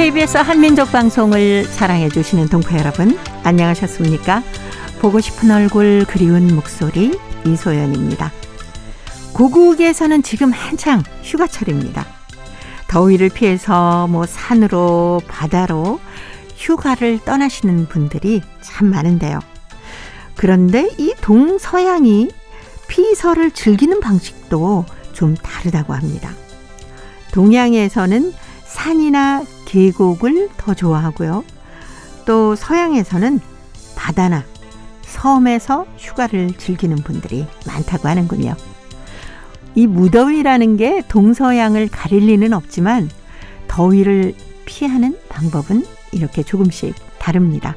KBS 한민족 방송을 사랑해 주시는 동포 여러분, 안녕하셨습니까? 보고 싶은 얼굴, 그리운 목소리, 이소연입니다. 고국에서는 지금 한창 휴가철입니다. 더위를 피해서 산으로 바다로 휴가를 떠나시는 분들이 참 많은데요. 그런데 이 동서양이 피서를 즐기는 방식도 좀 다르다고 합니다. 동양에서는 산이나 계곡을 더 좋아하고요. 또 서양에서는 바다나 섬에서 휴가를 즐기는 분들이 많다고 하는군요. 이 무더위라는 게 동서양을 가릴 리는 없지만 더위를 피하는 방법은 이렇게 조금씩 다릅니다.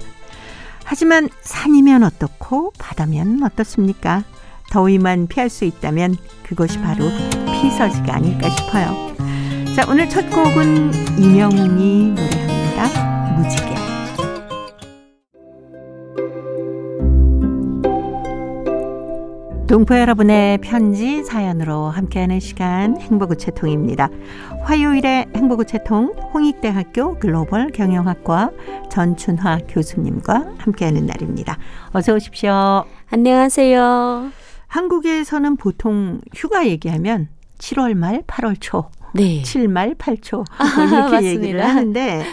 하지만 산이면 어떻고 바다면 어떻습니까? 더위만 피할 수 있다면 그것이 바로 피서지가 아닐까 싶어요. 자, 오늘 첫 곡은 임영웅이 노래합니다. 무지개. 동포 여러분의 편지 사연으로 함께하는 시간 행복우체통입니다. 화요일에 행복우체통 홍익대학교 글로벌 경영학과 전춘화 교수님과 함께하는 날입니다. 어서 오십시오. 안녕하세요. 한국에서는 보통 휴가 얘기하면 7월 말 8월 초, 네. 7말 8초 이렇게 얘기를 하는데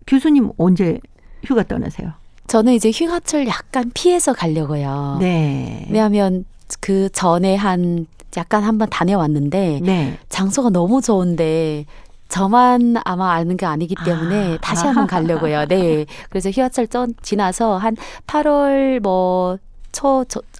교수님 언제 휴가 떠나세요? 저는 이제 휴가철 약간 피해서 가려고요. 네. 왜냐하면 그 전에 약간 한번 다녀왔는데 네. 장소가 너무 좋은데 저만 아마 아는 게 아니기 때문에 다시 한번 가려고요. 네. 그래서 휴가철 지나서 한 8월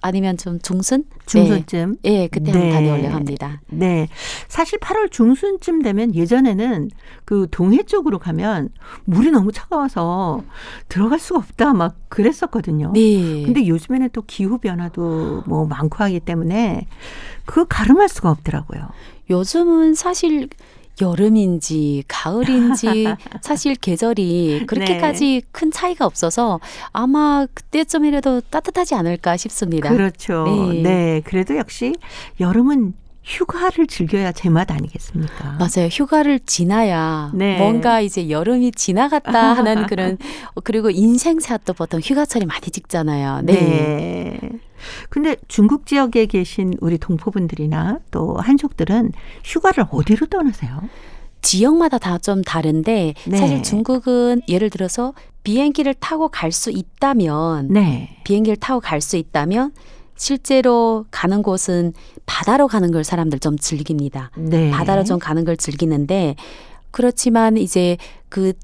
아니면 좀 중순쯤? 네, 그때 한번 다녀오려고 합니다. 네. 사실 8월 중순쯤 되면 예전에는 그 동해 쪽으로 가면 물이 너무 차가워서 들어갈 수가 없다 막 그랬었거든요. 네. 근데 요즘에는 또 기후 변화도 많고 하기 때문에 그거 가름할 수가 없더라고요. 요즘은 사실 여름인지 가을인지 사실 계절이 그렇게까지 큰 차이가 없어서 아마 그때쯤이라도 따뜻하지 않을까 싶습니다. 그렇죠. 네. 그래도 역시 여름은 휴가를 즐겨야 제맛 아니겠습니까? 맞아요. 휴가를 지나야 뭔가 이제 여름이 지나갔다 하는 그런 그리고 인생샷도 보통 휴가철에 많이 찍잖아요. 네. 근데 중국 지역에 계신 우리 동포분들이나 또 한족들은 휴가를 어디로 떠나세요? 지역마다 다 좀 다른데 사실 중국은 예를 들어서 비행기를 타고 갈 수 있다면 실제로 가는 곳은 바다로 가는 걸 사람들 좀 즐깁니다. 네. 바다로 좀 가는 걸 즐기는데 그렇지만 이제 그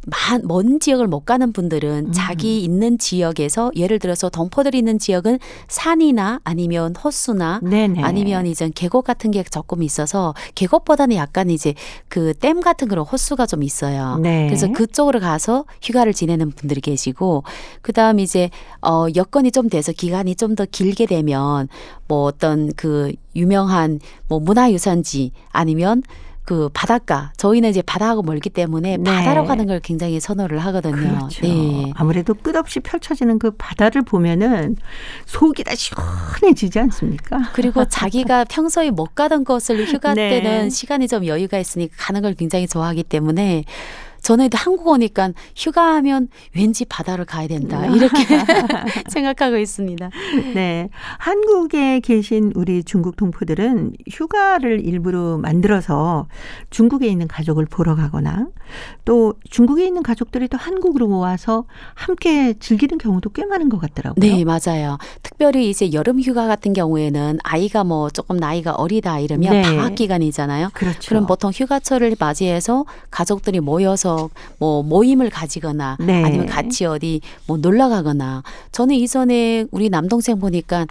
먼 지역을 못 가는 분들은 자기 있는 지역에서 예를 들어서 동포들이 있는 지역은 산이나 아니면 호수나 아니면 이제 계곡 같은 게 조금 있어서 계곡보다는 약간 이제 그 댐 같은 그런 호수가 좀 있어요. 네. 그래서 그쪽으로 가서 휴가를 지내는 분들이 계시고 그다음 이제 여건이 좀 돼서 기간이 좀 더 길게 되면 어떤 그 유명한 문화유산지 아니면 그 바닷가, 저희는 이제 바다하고 멀기 때문에 바다로 가는 걸 굉장히 선호를 하거든요. 그렇죠. 네. 아무래도 끝없이 펼쳐지는 그 바다를 보면은 속이 다 시원해지지 않습니까? 그리고 자기가 평소에 못 가던 곳을 휴가 때는 시간이 좀 여유가 있으니까 가는 걸 굉장히 좋아하기 때문에 저는 한국 오니까 휴가하면 왠지 바다를 가야 된다 이렇게 생각하고 있습니다. 네, 한국에 계신 우리 중국 동포들은 휴가를 일부러 만들어서 중국에 있는 가족을 보러 가거나 또 중국에 있는 가족들이 또 한국으로 와서 함께 즐기는 경우도 꽤 많은 것 같더라고요. 네, 맞아요. 특별히 이제 여름 휴가 같은 경우에는 아이가 조금 나이가 어리다 이러면 방학 기간이잖아요. 그렇죠. 그럼 보통 휴가철을 맞이해서 가족들이 모여서 모임을 가지거나 아니면 같이 어디 놀러 가거나 저는 이전에 우리 남동생 보니까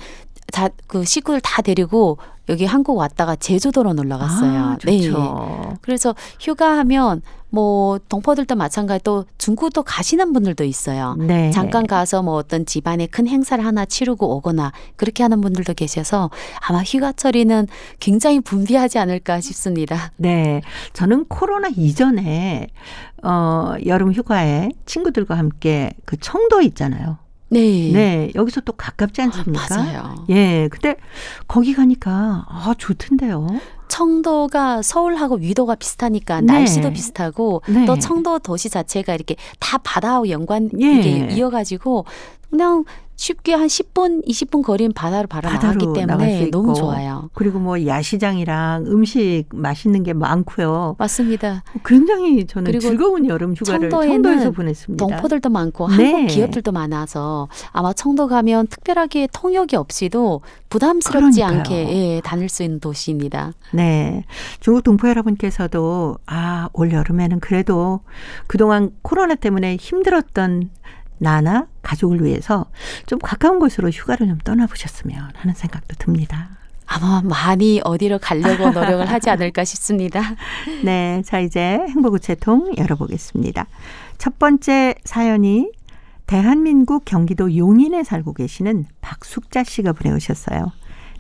그 식구들 다 데리고 여기 한국 왔다가 제주도로 놀러 갔어요. 좋죠. 네. 그래서 휴가하면 동포들도 마찬가지 또 중국도 가시는 분들도 있어요. 네. 잠깐 가서 어떤 집안에 큰 행사를 하나 치르고 오거나 그렇게 하는 분들도 계셔서 아마 휴가철에는 굉장히 분비하지 않을까 싶습니다. 네. 저는 코로나 이전에 여름 휴가에 친구들과 함께 그 청도 있잖아요. 네. 여기서 또 가깝지 않습니까? 맞아요. 예. 근데 거기 가니까 좋던데요. 청도가 서울하고 위도가 비슷하니까 네. 날씨도 비슷하고 네. 또 청도 도시 자체가 이렇게 다 바다하고 연관 예. 이게 이어가지고 그냥 쉽게 한 10분, 20분 거리는 바다로 바로 나가기 나갈 수 때문에 있고. 너무 좋아요. 그리고 뭐 야시장이랑 음식 맛있는 게 많고요. 맞습니다. 굉장히 저는 그리고 즐거운 여름 휴가를 청도에는 청도에서 보냈습니다. 동포들도 많고 네. 한국 기업들도 많아서 아마 청도 가면 특별하게 통역이 없이도 부담스럽지 그러니까요. 않게 예, 다닐 수 있는 도시입니다. 네. 중국 동포 여러분께서도 올 여름에는 그래도 그동안 코로나 때문에 힘들었던 나나 가족을 위해서 좀 가까운 곳으로 휴가를 좀 떠나보셨으면 하는 생각도 듭니다. 아마 많이 어디로 가려고 노력을 하지 않을까 싶습니다. 네. 자, 이제 행복우체통 열어보겠습니다. 첫 번째 사연이 대한민국 경기도 용인에 살고 계시는 박숙자 씨가 보내오셨어요.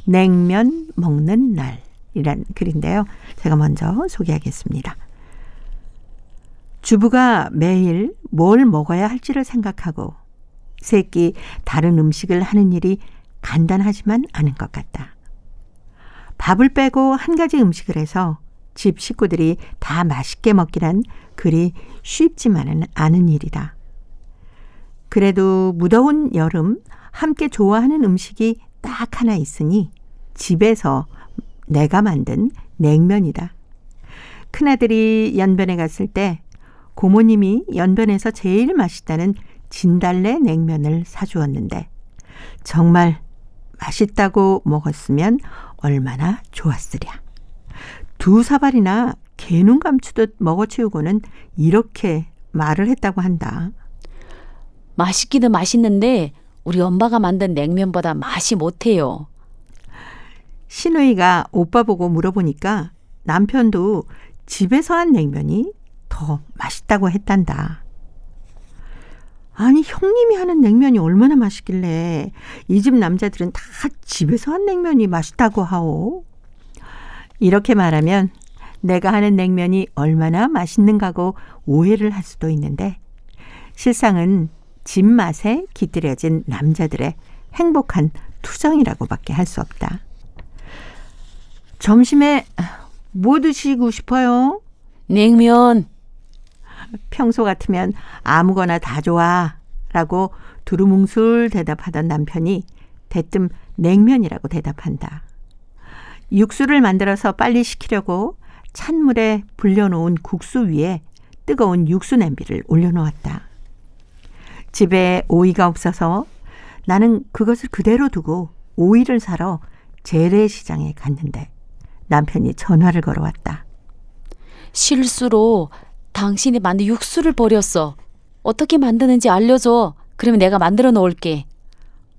냉면 먹는 날이란 글인데요. 제가 먼저 소개하겠습니다. 주부가 매일 뭘 먹어야 할지를 생각하고 세끼 다른 음식을 하는 일이 간단하지만 않은 것 같다. 밥을 빼고 한 가지 음식을 해서 집 식구들이 다 맛있게 먹기란 그리 쉽지만은 않은 일이다. 그래도 무더운 여름 함께 좋아하는 음식이 딱 하나 있으니 집에서 내가 만든 냉면이다. 큰아들이 연변에 갔을 때 고모님이 연변에서 제일 맛있다는 진달래 냉면을 사주었는데 정말 맛있다고 먹었으면 얼마나 좋았으랴. 2사발이나 개눈 감추듯 먹어치우고는 이렇게 말을 했다고 한다. 맛있기는 맛있는데 우리 엄마가 만든 냉면보다 맛이 못해요. 시누이가 오빠 보고 물어보니까 남편도 집에서 한 냉면이 더 맛있다고 했단다. 아니 형님이 하는 냉면이 얼마나 맛있길래 이 집 남자들은 다 집에서 한 냉면이 맛있다고 하오. 이렇게 말하면 내가 하는 냉면이 얼마나 맛있는가고 오해를 할 수도 있는데 실상은 집 맛에 깃들여진 남자들의 행복한 투정이라고밖에 할 수 없다. 점심에 뭐 드시고 싶어요? 냉면. 평소 같으면 아무거나 다 좋아 라고 두루뭉술 대답하던 남편이 대뜸 냉면이라고 대답한다. 육수를 만들어서 빨리 식히려고 찬물에 불려놓은 국수 위에 뜨거운 육수 냄비를 올려놓았다. 집에 오이가 없어서 나는 그것을 그대로 두고 오이를 사러 재래시장에 갔는데 남편이 전화를 걸어왔다. 실수로 당신이 만든 육수를 버렸어. 어떻게 만드는지 알려줘. 그러면 내가 만들어 놓을게.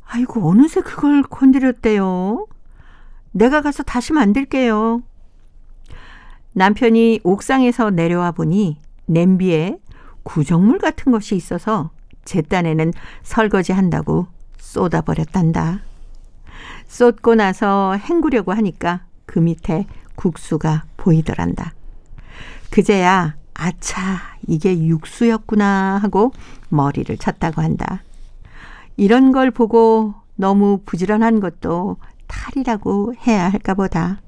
아이고 어느새 그걸 건드렸대요. 내가 가서 다시 만들게요. 남편이 옥상에서 내려와 보니 냄비에 구정물 같은 것이 있어서 제 딴에는 설거지한다고 쏟아버렸단다. 쏟고 나서 헹구려고 하니까 그 밑에 국수가 보이더란다. 그제야 아차 이게 육수였구나 하고 머리를 쳤다고 한다. 이런 걸 보고 너무 부지런한 것도 탈이라고 해야 할까 보다.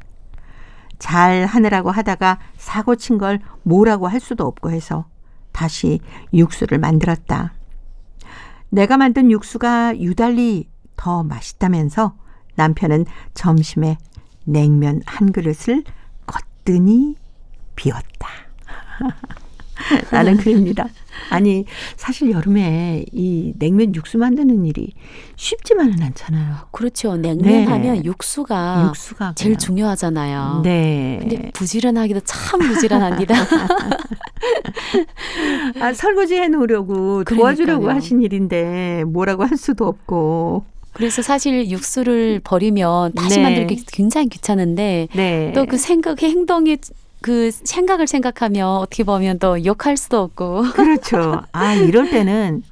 잘 하느라고 하다가 사고 친 걸 뭐라고 할 수도 없고 해서 다시 육수를 만들었다. 내가 만든 육수가 유달리 더 맛있다면서 남편은 점심에 냉면 한 그릇을 거뜬히 비웠다. 라는 글입니다. 아니 사실 여름에 이 냉면 육수 만드는 일이 쉽지만은 않잖아요. 그렇죠. 냉면 네. 하면 육수가 제일 그냥. 중요하잖아요. 네. 근데 부지런하기도 참 부지런합니다. 설거지 해놓으려고 도와주려고 그러니까요. 하신 일인데 뭐라고 할 수도 없고. 그래서 사실 육수를 버리면 다시 네. 만들기 굉장히 귀찮은데 네. 또 그 행동이 그 생각을 생각하면 어떻게 보면 또 욕할 수도 없고. 그렇죠. 이럴 때는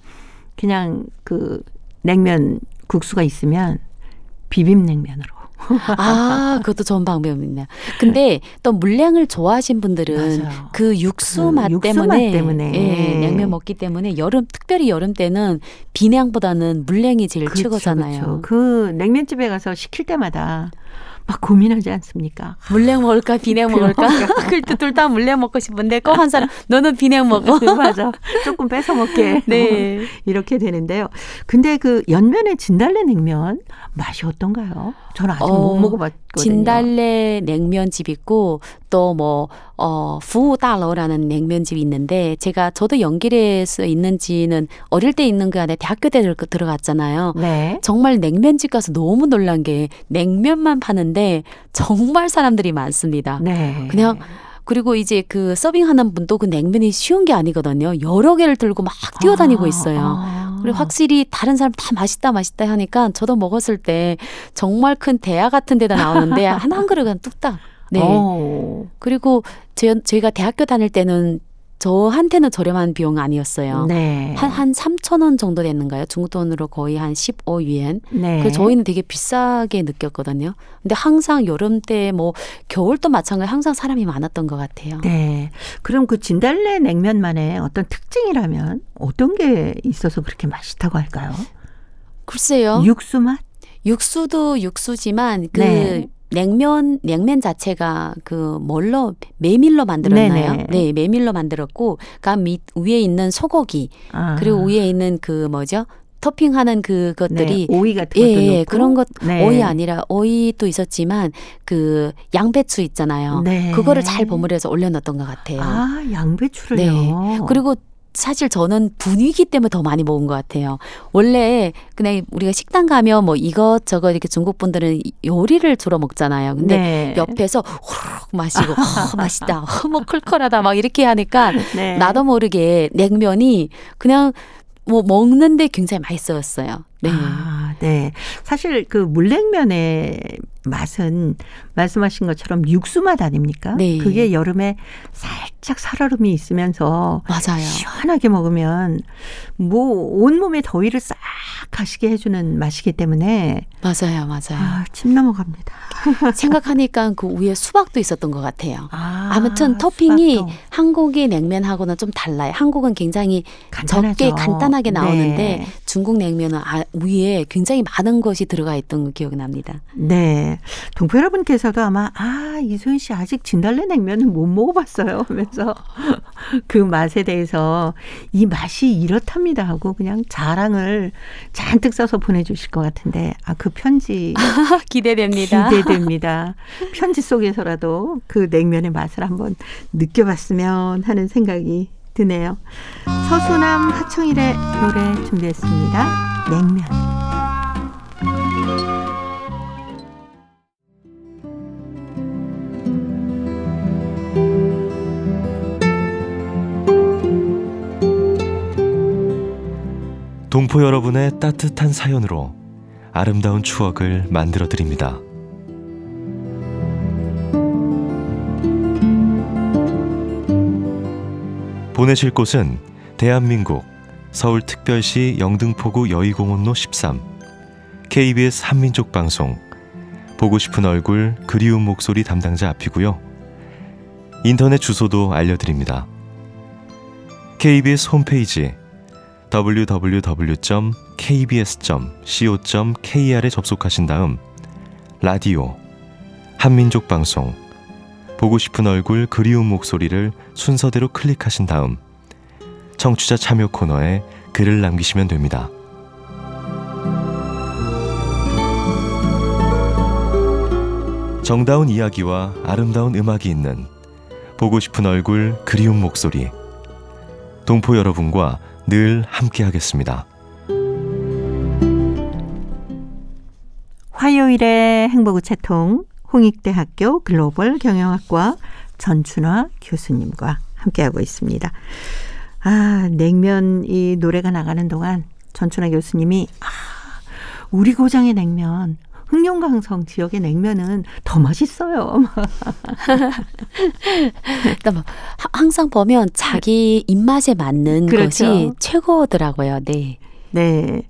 그냥 그 냉면 국수가 있으면 비빔냉면으로. 그것도 좋은 방법입니다. 근데 또 물냉을 좋아하신 분들은 맞아요. 그 육수 맛 육수 맛 때문에. 예, 냉면 먹기 때문에 특별히 여름 때는 비냉보다는 물냉이 제일 그렇죠, 최고잖아요. 그렇죠. 그 냉면집에 가서 시킬 때마다 막 고민하지 않습니까? 물냉 먹을까 비냉 먹을까? 그때 둘 다 물냉 먹고 싶은데 꼭 한 사람 너는 비냉 먹어. 맞아. 조금 뺏어 먹게. 네. 이렇게 되는데요. 근데 그 연면의 진달래 냉면 맛이 어떤가요? 저는 아직 못 먹어봤거든요. 진달래 냉면집 있고 또 뭐 부다러라는 냉면집이 있는데 저도 연길에서 있는지는 어릴 때 있는 게 아니라 대학교 때 들어갔잖아요. 네. 정말 냉면집 가서 너무 놀란 게 냉면만 파는데 정말 사람들이 많습니다. 네. 그냥 그리고 이제 그 서빙하는 분도 그 냉면이 쉬운 게 아니거든요. 여러 개를 들고 막 뛰어다니고 있어요. 그리고 확실히 다른 사람 다 맛있다 하니까 저도 먹었을 때 정말 큰 대야 같은 데다 나오는데 한 그릇은 뚝딱. 네. 그리고 저희가 대학교 다닐 때는 저한테는 저렴한 비용 아니었어요. 네. 한 3,000원 정도 됐는가요? 중국 돈으로 거의 한 15위엔. 네. 그래서 저희는 되게 비싸게 느꼈거든요. 근데 항상 여름 때 뭐 겨울도 마찬가지로 항상 사람이 많았던 것 같아요. 네. 그럼 그 진달래 냉면만의 어떤 특징이라면 어떤 게 있어서 그렇게 맛있다고 할까요? 글쎄요. 육수 맛? 육수도 육수지만 그 네. 냉면 자체가 메밀로 만들었나요? 네네. 네, 메밀로 만들었고, 위에 있는 소고기, 그리고 위에 있는 토핑하는 그것들이. 네, 오이 같은 것도 넣고. 그런 것, 네. 오이 아니라, 오이도 있었지만, 양배추 있잖아요. 네. 그거를 잘 버무려서 올려놨던 것 같아요. 양배추를요. 네. 그리고 사실 저는 분위기 때문에 더 많이 먹은 것 같아요. 원래 그냥 우리가 식당 가면 뭐 이것저것 이렇게 중국 분들은 요리를 주로 먹잖아요. 근데 네. 옆에서 후룩 마시고 맛있다, 뭐 컬컬하다 막 이렇게 하니까 네. 나도 모르게 냉면이 그냥 뭐 먹는데 굉장히 맛있었어요. 네. 네. 사실 그 물냉면의 맛은 말씀하신 것처럼 육수 맛 아닙니까? 네. 그게 여름에 살짝 살얼음이 있으면서 맞아요. 시원하게 먹으면 뭐 온몸에 더위를 싹 가시게 해주는 맛이기 때문에 맞아요. 침 넘어갑니다. 생각하니까 그 위에 수박도 있었던 것 같아요. 아무튼 수박도. 토핑이 한국의 냉면하고는 좀 달라요. 한국은 굉장히 간단하죠. 적게 간단하게 나오는데 네. 중국 냉면은 위에 굉장히 많은 것이 들어가 있던 기억이 납니다. 네. 동포 여러분께서도 아마 이소연 씨 아직 진달래 냉면은 못 먹어봤어요 하면서 그 맛에 대해서 이 맛이 이렇답니다 하고 그냥 자랑을 잔뜩 써서 보내주실 것 같은데 그 편지 기대됩니다. 편지 속에서라도 그 냉면의 맛을 한번 느껴봤으면 하는 생각이 드네요. 서수남 하청일의 노래 준비했습니다. 냉면. 동포 여러분의 따뜻한 사연으로 아름다운 추억을 만들어 드립니다. 보내실 곳은 대한민국 서울특별시 영등포구 여의공원로 13 KBS 한민족방송 보고 싶은 얼굴 그리운 목소리 담당자 앞이고요. 인터넷 주소도 알려드립니다. KBS 홈페이지 www.kbs.co.kr에 접속하신 다음 라디오, 한민족방송, 보고 싶은 얼굴 그리운 목소리를 순서대로 클릭하신 다음 청취자 참여 코너에 글을 남기시면 됩니다. 정다운 이야기와 아름다운 음악이 있는 보고 싶은 얼굴 그리운 목소리, 동포 여러분과 늘 함께하겠습니다. 화요일의 행복우체통 홍익대학교 글로벌 경영학과 전춘화 교수님과 함께하고 있습니다. 냉면 이 노래가 나가는 동안 전춘화 교수님이 우리 고장의 냉면, 흑룡강성 지역의 냉면은 더 맛있어요. 그러니까 항상 보면 자기 입맛에 맞는 그렇죠. 것이 최고더라고요. 네. 네.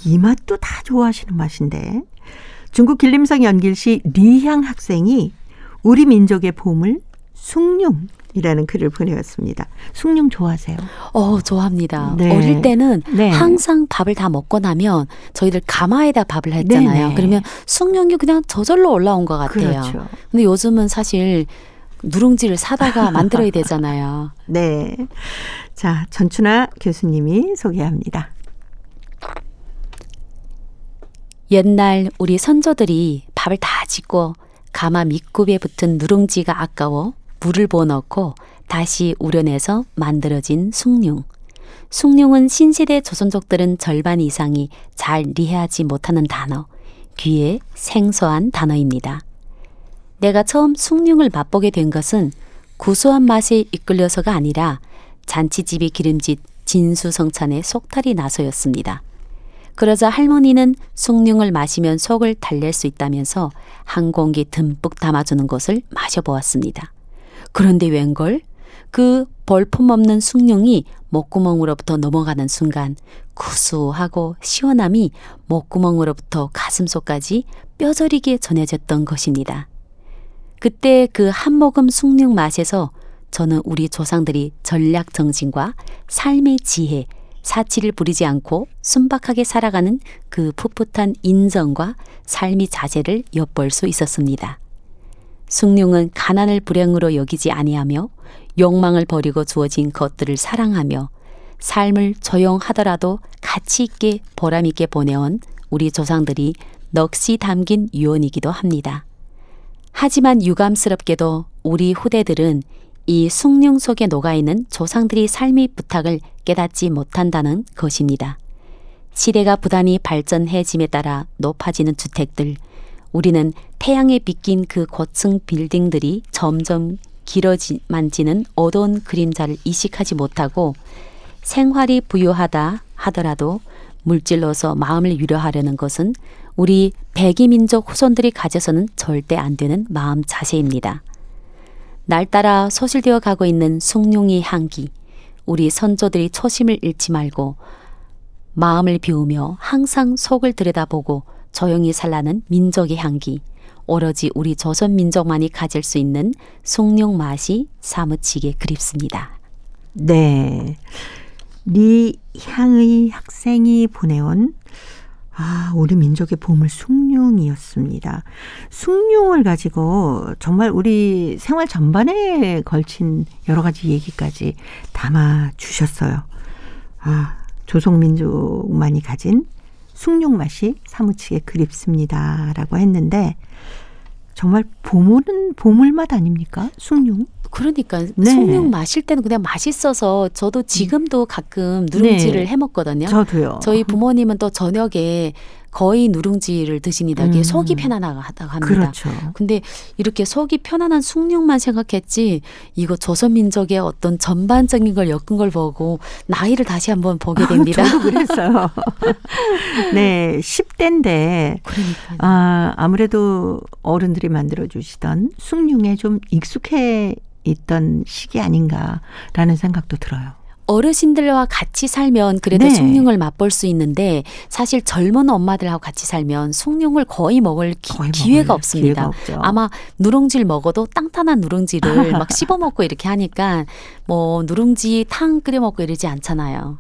이 맛도 다 좋아하시는 맛인데 중국 길림성 연길시 리향 학생이 우리 민족의 보물 숭늉이라는 글을 보내왔습니다. 숭늉 좋아하세요? 좋아합니다. 네. 어릴 때는 네. 항상 밥을 다 먹고 나면 저희들 가마에다 밥을 했잖아요. 네네. 그러면 숭늉이 그냥 저절로 올라온 것 같아요. 그렇죠. 근데 요즘은 사실 누룽지를 사다가 만들어야 되잖아요. 네. 자, 전춘아 교수님이 소개합니다. 옛날 우리 선조들이 밥을 다 짓고 가마 밑굽에 붙은 누룽지가 아까워 물을 부어넣고 다시 우려내서 만들어진 숭늉. 숭늉은 신시대 조선족들은 절반 이상이 잘 이해하지 못하는 단어, 귀에 생소한 단어입니다. 내가 처음 숭늉을 맛보게 된 것은 구수한 맛에 이끌려서가 아니라 잔치집이 기름진 진수성찬의 속탈이 나서였습니다. 그러자 할머니는 숭늉을 마시면 속을 달랠 수 있다면서 한 공기 듬뿍 담아주는 것을 마셔보았습니다. 그런데 웬걸? 그 볼품없는 숭늉이 목구멍으로부터 넘어가는 순간 구수하고 시원함이 목구멍으로부터 가슴속까지 뼈저리게 전해졌던 것입니다. 그때 그 한 모금 숭늉 맛에서 저는 우리 조상들이 전략 정신과 삶의 지혜, 사치를 부리지 않고 순박하게 살아가는 그 풋풋한 인정과 삶의 자세를 엿볼 수 있었습니다. 숭늉은 가난을 불행으로 여기지 아니하며 욕망을 버리고 주어진 것들을 사랑하며 삶을 조용하더라도 가치 있게 보람 있게 보내온 우리 조상들이 넋이 담긴 유언이기도 합니다. 하지만 유감스럽게도 우리 후대들은 이 숭늉 속에 녹아있는 조상들이 삶의 부탁을 깨닫지 못한다는 것입니다. 시대가 부단히 발전해짐에 따라 높아지는 주택들, 우리는 태양에 비낀 그 고층 빌딩들이 점점 길어만 지는 어두운 그림자를 이식하지 못하고 생활이 부유하다 하더라도 물질로서 마음을 위로하려는 것은 우리 백이민족 후손들이 가져서는 절대 안 되는 마음 자세입니다. 날따라 소실되어 가고 있는 숭늉의 향기, 우리 선조들이 초심을 잃지 말고 마음을 비우며 항상 속을 들여다보고 조용히 살라는 민족의 향기, 오로지 우리 조선 민족만이 가질 수 있는 숭늉 맛이 사무치게 그립습니다. 네. 리향의 학생이 보내온 우리 민족의 보물 숭늉이었습니다. 숭늉을 가지고 정말 우리 생활 전반에 걸친 여러 가지 얘기까지 담아 주셨어요. 조선민족만이 가진 숭늉 맛이 사무치게 그립습니다라고 했는데 정말 보물은 보물맛 아닙니까? 숭늉? 그러니까 네. 숭늉 마실 때는 그냥 맛있어서 저도 지금도 가끔 누룽지를 네. 해 먹거든요. 저도요. 저희 부모님은 또 저녁에 거의 누룽지를 드십니다. 이게 속이 편안하다고 합니다. 그렇죠. 근데 이렇게 속이 편안한 숭늉만 생각했지 이거 조선민족의 어떤 전반적인 걸 엮은 걸 보고 나이를 다시 한번 보게 됩니다. 저도 그랬어요. 네, 10대인데 그러니까요. 아무래도 어른들이 만들어주시던 숭늉에 좀 익숙해 있던 시기 아닌가라는 생각도 들어요. 어르신들과 같이 살면 그래도 네. 숭늉을 맛볼 수 있는데 사실 젊은 엄마들하고 같이 살면 숭늉을 거의 먹을 기회가 없습니다. 아마 누룽지를 먹어도 땅탄한 누룽지를 막 씹어 먹고 이렇게 하니까 뭐 누룽지 탕 끓여 먹고 이러지 않잖아요.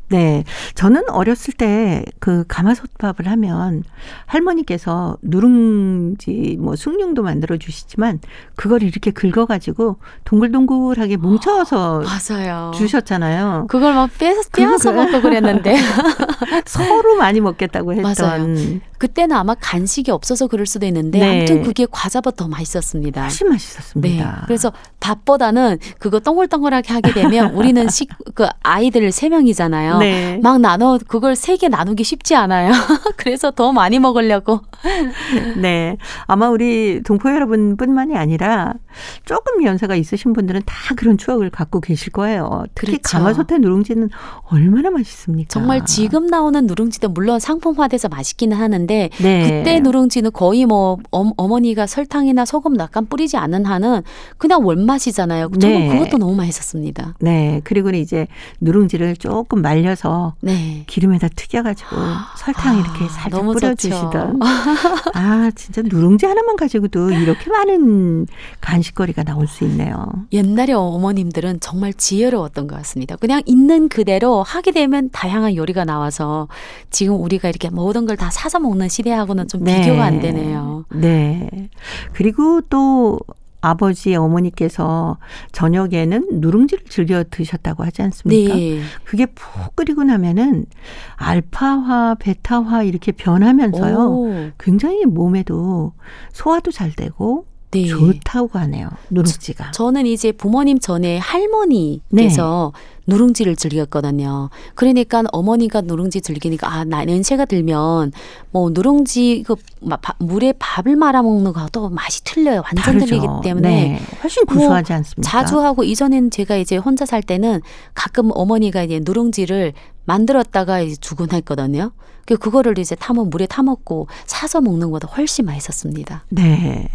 네. 저는 어렸을 때 그 가마솥밥을 하면 할머니께서 누룽지 뭐 숭늉도 만들어 주시지만 그걸 이렇게 긁어가지고 동글동글하게 뭉쳐서 맞아요. 주셨잖아요. 그걸 막 빼앗아 먹고 그랬는데 서로 많이 먹겠다고 했던. 맞아요. 그때는 아마 간식이 없어서 그럴 수도 있는데 네. 아무튼 그게 과자보다 더 맛있었습니다. 훨씬 맛있었습니다. 네. 그래서 밥보다는 그거 동글동글하게 하게 되면 우리는 그 아이들 3명이잖아요. 네. 막 나눠 그걸 3개 나누기 쉽지 않아요. 그래서 더 많이 먹으려고. 네. 아마 우리 동포 여러분뿐만이 아니라 조금 연세가 있으신 분들은 다 그런 추억을 갖고 계실 거예요. 특히 그렇죠. 가마솥의 누룽지는 얼마나 맛있습니까? 정말 지금 나오는 누룽지도 물론 상품화돼서 맛있기는 하는데 했는데 네. 그때 누룽지는 거의 뭐 어머니가 설탕이나 소금 약간 뿌리지 않는 한은 그냥 원맛이잖아요. 저는 네. 그것도 너무 맛있었습니다. 네. 그리고는 이제 누룽지를 조금 말려서 네. 기름에다 튀겨가지고 설탕 이렇게 살짝 너무 뿌려주시던. 진짜 누룽지 하나만 가지고도 이렇게 많은 간식거리가 나올 수 있네요. 옛날에 어머님들은 정말 지혜로웠던 것 같습니다. 그냥 있는 그대로 하게 되면 다양한 요리가 나와서 지금 우리가 이렇게 모든 걸 다 사서 먹는 시대하고는 좀 네. 비교가 안 되네요. 네. 그리고 또 아버지 어머니께서 저녁에는 누룽지를 즐겨 드셨다고 하지 않습니까? 네. 그게 푹 끓이고 나면은 알파화, 베타화 이렇게 변하면서요. 오. 굉장히 몸에도 소화도 잘 되고 네. 좋다고 하네요. 누룽지가. 저는 이제 부모님 전에 할머니께서 누룽지를 즐겼거든요. 그러니까 어머니가 누룽지 즐기니까 나 연세가 들면 뭐 누룽지 물에 밥을 말아 먹는 거하고 맛이 틀려요. 완전 다르죠. 틀리기 때문에 네. 훨씬 구수하지 않습니까? 자주 하고 이전에는 제가 이제 혼자 살 때는 가끔 어머니가 이제 누룽지를 만들었다가 이제 주곤 했거든요. 그거를 이제 물에 타먹고 사서 먹는 것보다 훨씬 맛있었습니다. 네.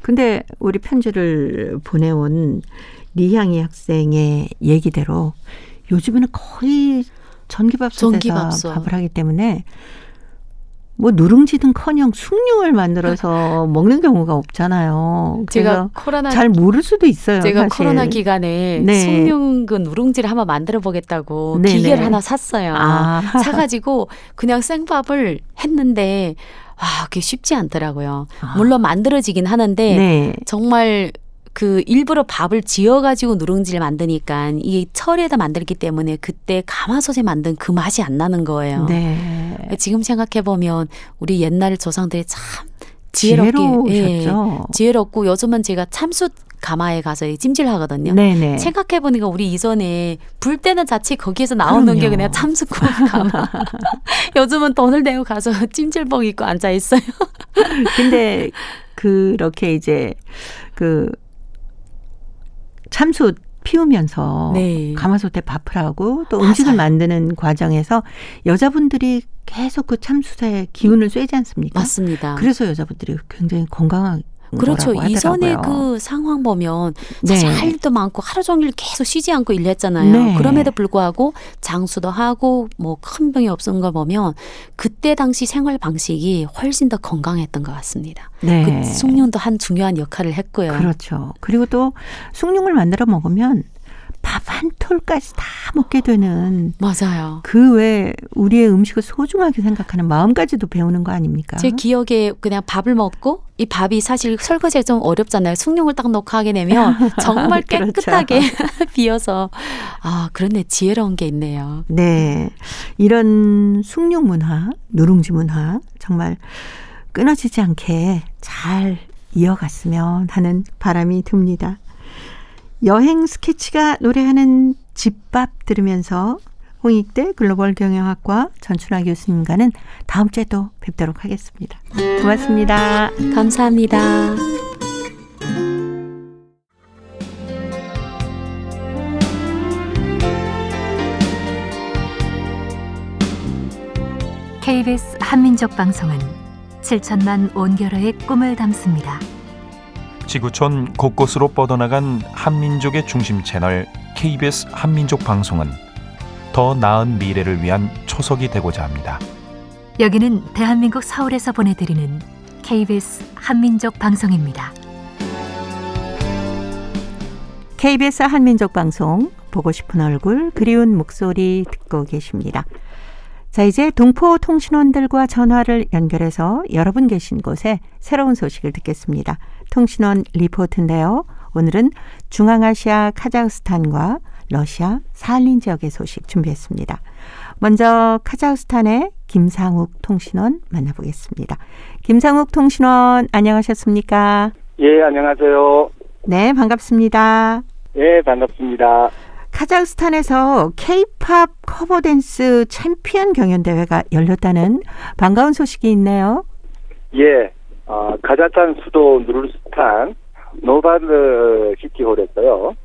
근데 우리 편지를 보내온 리향이 학생의 얘기대로 요즘에는 거의 전기밥솥에서 밥을 하기 때문에 뭐 누룽지든커녕 숭늉을 만들어서 먹는 경우가 없잖아요. 제가 코로나 잘 모를 수도 있어요. 제가 사실. 코로나 기간에 숭늉 그 누룽지를 한번 만들어 보겠다고 기계를 하나 샀어요. 사가지고 그냥 생밥을 했는데 그게 쉽지 않더라고요. 물론 만들어지긴 하는데 정말 그 일부러 밥을 지어가지고 누룽지를 만드니까 이게 철에다 만들기 때문에 그때 가마솥에 만든 그 맛이 안 나는 거예요. 네. 지금 생각해보면 우리 옛날 조상들이 참 지혜로우셨죠. 지혜롭고 요즘은 제가 참숯 가마에 가서 찜질하거든요. 네네. 생각해보니까 우리 이전에 불 때는 자체 거기에서 나오는 그럼요. 게 그냥 참숯 가마. 요즘은 돈을 내고 가서 찜질복 입고 앉아 있어요. 근데 그렇게 이제 그 참숯 피우면서 가마솥에 밥을 하고 또 음식을 만드는 과정에서 여자분들이 계속 그 참숯에 기운을 쐬지 않습니까? 맞습니다. 그래서 여자분들이 굉장히 건강한 그렇죠. 거라고 이전에 하더라고요. 그 상황 보면 사실 할 일도 많고 하루 종일 계속 쉬지 않고 일했잖아요. 그럼에도 불구하고 장수도 하고 뭐 큰 병이 없은 걸 보면 그때 당시 생활 방식이 훨씬 더 건강했던 것 같습니다. 그 숭늉도 한 중요한 역할을 했고요. 그렇죠. 그리고 또 숭늉을 만들어 먹으면 밥 한 톨까지 다 먹게 되는. 맞아요. 그 외에 우리의 음식을 소중하게 생각하는 마음까지도 배우는 거 아닙니까? 제 기억에 그냥 밥을 먹고 이 밥이 사실 설거지가 좀 어렵잖아요. 숭늉을 딱 넣고 하게 되면 정말 깨끗하게 비어서 그런데 지혜로운 게 있네요. 네. 이런 숭늉 문화, 누룽지 문화 정말 끊어지지 않게 잘 이어갔으면 하는 바람이 듭니다. 여행 스케치가 노래하는 집밥 들으면서 홍익대 글로벌 경영학과 전춘아 교수님과는 다음 주에 또 뵙도록 하겠습니다. 고맙습니다. 감사합니다. KBS 한민족 방송은 7천만 온결의 꿈을 담습니다. 지구촌 곳곳으로 뻗어나간 한민족의 중심 채널 KBS 한민족 방송은 더 나은 미래를 위한 초석이 되고자 합니다. 여기는 대한민국 서울에서 보내드리는 KBS 한민족 방송입니다. KBS 한민족 방송 보고 싶은 얼굴 그리운 목소리 듣고 계십니다. 자, 이제 동포통신원들과 전화를 연결해서 여러분 계신 곳에 새로운 소식을 듣겠습니다. 통신원 리포트인데요. 오늘은 중앙아시아 카자흐스탄과 러시아 사할린 지역의 소식 준비했습니다. 먼저 카자흐스탄의 김상욱 통신원 만나보겠습니다. 김상욱 통신원 안녕하셨습니까? 예, 안녕하세요. 네, 반갑습니다. 예, 반갑습니다. 카자흐스탄에서 K-팝 커버댄스 챔피언 경연대회가 열렸다는 반가운 소식이 있네요. 예, 카자흐스탄 수도 누르스탄 노바드 시티홀에서요.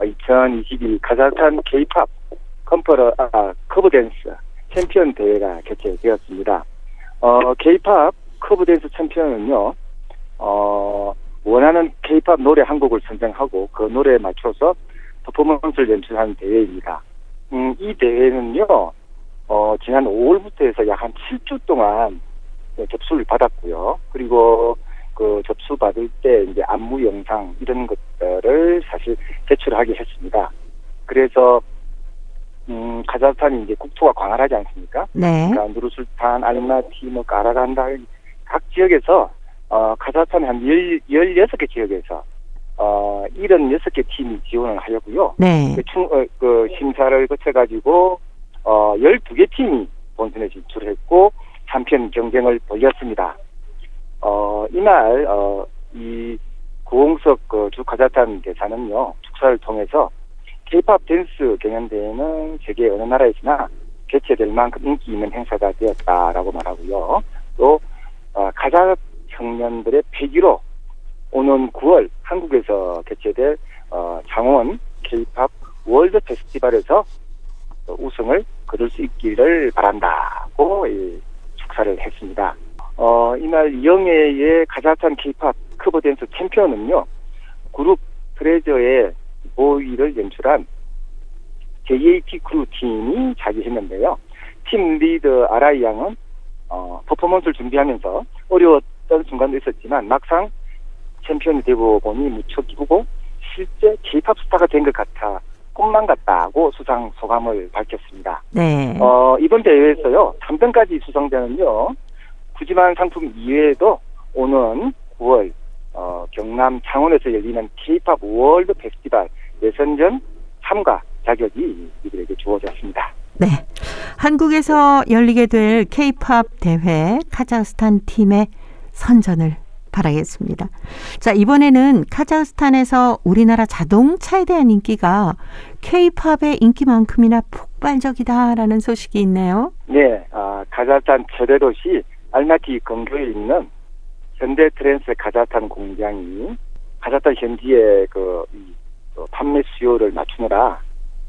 2022 카자흐스탄 K-팝 커버댄스 챔피언 대회가 개최되었습니다. K-팝 커브 댄스 챔피언은요, 원하는 K-팝 노래 한 곡을 선정하고 그 노래에 맞춰서 퍼포먼스를 연출하는 대회입니다. 이 대회는요, 지난 5월부터 해서 약 한 7주 동안 접수를 받았고요. 그리고 그 접수 받을 때 이제 안무 영상 이런 것들을 사실 제출하게 했습니다. 그래서 카자흐스탄이 이제 국토가 광활하지 않습니까? 네. 그러니까 누르술탄, 알마티, 뭐 까라간다 각 지역에서 카자흐스탄 한 16개 지역에서 76개 팀이 지원을 하려고요. 네. 그 심사를 거쳐가지고 12개 팀이 본선에 진출했고 3편 경쟁을 벌였습니다. 이날 이 고홍석 주 카자흐스탄 대사는요, 축사를 통해서 K-팝 댄스 경연대회는 세계 어느 나라에서나 개최될 만큼 인기 있는 행사가 되었다라고 말하고요. 또 카자흐 청년들의 패기로 오는 9월 한국에서 개최될 창원 K-팝 월드 페스티벌에서 우승을 거둘 수 있기를 바란다고 축사를 했습니다. 이날 영예의 카자흐스탄 K-팝 커버 댄스 챔피언은요, 그룹 트레저의 보이를 연출한 JAT 크루 팀이 차지했는데요. 팀 리더 아라이 양은 퍼포먼스를 준비하면서 어려웠던 순간도 있었지만 막상 챔피언이 되고 보니 무척 기쁘고 실제 K-팝 스타가 된 것 같아 꿈만 같다고 수상 소감을 밝혔습니다. 네. 이번 대회에서요, 3등까지 수상자는요, 푸짐한 상품 이외에도 오는 9월 경남 창원에서 열리는 K-팝 월드 페스티벌 예선전 참가 자격이 이들에게 주어졌습니다. 네. 한국에서 열리게 될 K-팝 대회 카자흐스탄 팀의 선전을 바라겠습니다. 자, 이번에는 카자흐스탄에서 우리나라 자동차에 대한 인기가 K-팝의 인기만큼이나 폭발적이다라는 소식이 있네요. 네, 카자흐스탄 최대 도시 알마티 근교에 있는 현대 트랜스 카자흐스탄 공장이 카자흐스탄 현지의 판매 수요를 맞추느라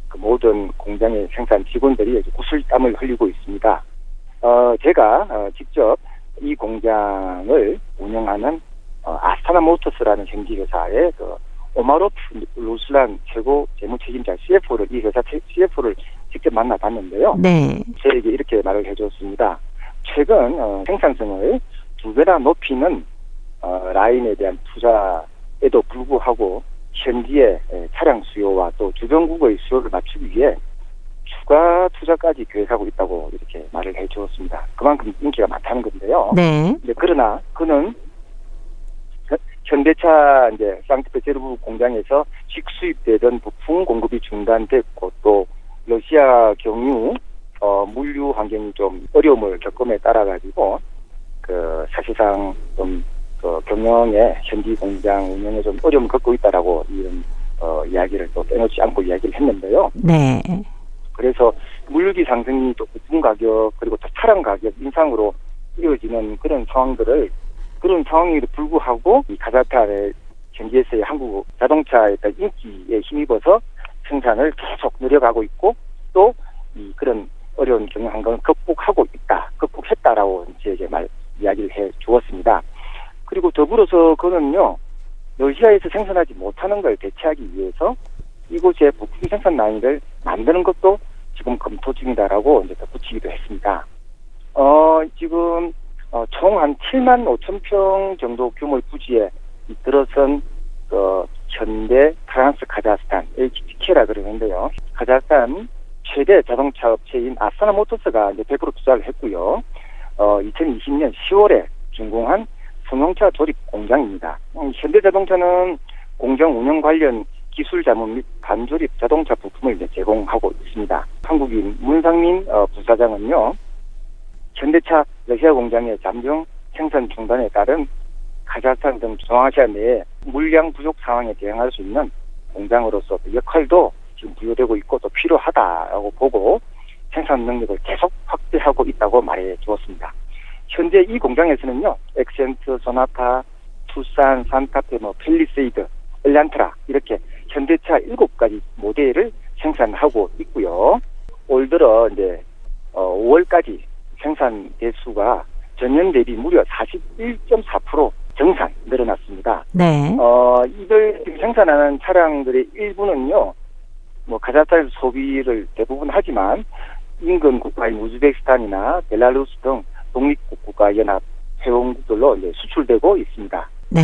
그 모든 공장의 생산 직원들이 구슬땀을 흘리고 있습니다. 제가 직접 이 공장을 운영하는 아스타나 모터스라는 현지 회사의 오마로프 루슬란 최고 재무 책임자 CFO를 이 회사 CFO를 직접 만나봤는데요. 네. 저에게 이렇게 말을 해줬습니다. 최근 생산성을 2배나 높이는 라인에 대한 투자에도 불구하고 현지의 차량 수요와 또 주변국의 수요를 맞추기 위해 추가 투자까지 계획하고 있다고 이렇게 말을 해주었습니다. 그만큼 인기가 많다는 건데요. 네. 그러나 그는 현대차 이제 상트페테르부르크 공장에서 직수입되던 부품 공급이 중단됐고 또 러시아 경유 물류 환경이 좀 어려움을 겪음에 따라 가지고 사실상 좀 경영에 현지 공장 운영에 좀 어려움을 겪고 있다라고 이런 이야기를 또 빼놓지 않고 이야기를 했는데요. 네. 그래서 물류비 상승이 또 부품 가격 그리고 또 차량 가격 인상으로 이어지는 그런 상황에도 불구하고 이 카자흐스탄의 현지에서의 한국 자동차에 따른 인기에 힘입어서 생산을 계속 늘려가고 있고 또 그런 어려운 경영 환경을 극복했다라고 저에게 이야기를 해 주었습니다. 그리고 더불어서 그는요, 러시아에서 생산하지 못하는 걸 대체하기 위해서 이곳에 부품 생산 라인을 만드는 것도 지금 검토 중이다라고 이제 덧붙이기도 했습니다. 지금 총 한 7만 5천 평 정도 규모의 부지에 들어선 현대 트랜스 카자흐스탄 HTK라 그러는데요. 카자흐스탄 최대 자동차 업체인 아스타나 모터스가 이제 100% 투자를 했고요. 2020년 10월에 준공한 승용차 조립 공장입니다. 현대자동차는 공장 운영 관련 기술 자문 및 반조립 자동차 부품을 이제 제공하고 있습니다. 한국인 문상민 부사장은요, 현대차 러시아 공장의 잠정 생산 중단에 따른 카자흐스탄 등 중앙아시아 내에 물량 부족 상황에 대응할 수 있는 공장으로서 역할도 지금 부여되고 있고 또 필요하다라고 보고 생산 능력을 계속 확대하고 있다고 말해 주었습니다. 현재 이 공장에서는요, 엑센트, 소나타, 투싼, 산타페, 펠리세이드, 엘란트라 이렇게 현대차 7가지 모델을 생산하고 있고요. 올 들어 이제 5월까지 생산 대수가 전년 대비 무려 41.4% 정상 늘어났습니다. 네. 이들 지금 생산하는 차량들의 일부는요, 뭐 카자흐스탄에서 소비를 대부분 하지만 인근 국가인 우즈베키스탄이나 벨라루스 등 독립국 연합 회원국들로 이제 수출되고 있습니다. 네.